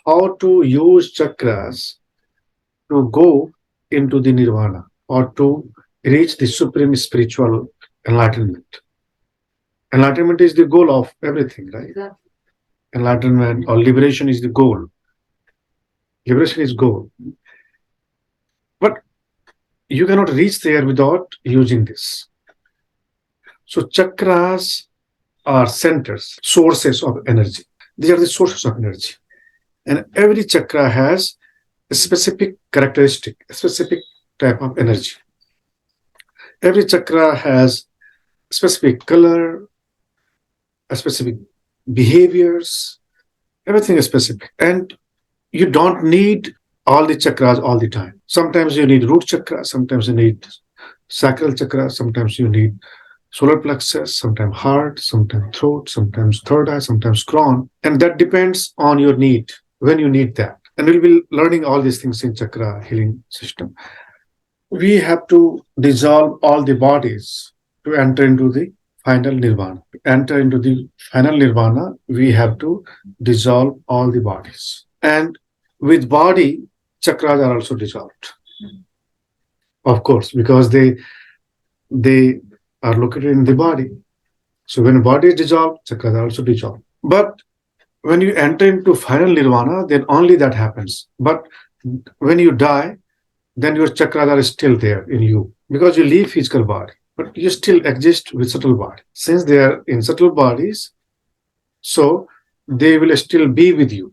how to use chakras to go into the nirvana or to reach the supreme spiritual enlightenment. Enlightenment is the goal of everything, right? Exactly. Enlightenment or liberation is the goal. Liberation is goal. But you cannot reach there without using this. So chakras are centers, sources of energy. These are the sources of energy. And every chakra has a specific characteristic, a specific type of energy. Every chakra has a specific color, a specific behaviors, everything is specific. And you don't need all the chakras all the time. Sometimes you need root chakra, sometimes you need sacral chakra, sometimes you need solar plexus, sometimes heart, sometimes throat, sometimes third eye, sometimes crown. And that depends on your need, when you need that. And we'll be learning all these things in chakra healing system. We have to dissolve all the bodies to enter into the final nirvana. To enter into the final nirvana, we have to dissolve all the bodies. And with body, chakras are also dissolved. Of course, because they are located in the body. So when body is dissolved, chakras are also dissolved. But when you enter into final nirvana, then only that happens. But when you die, then your chakras are still there in you because you leave physical body, but you still exist with subtle body. Since they are in subtle bodies, so they will still be with you.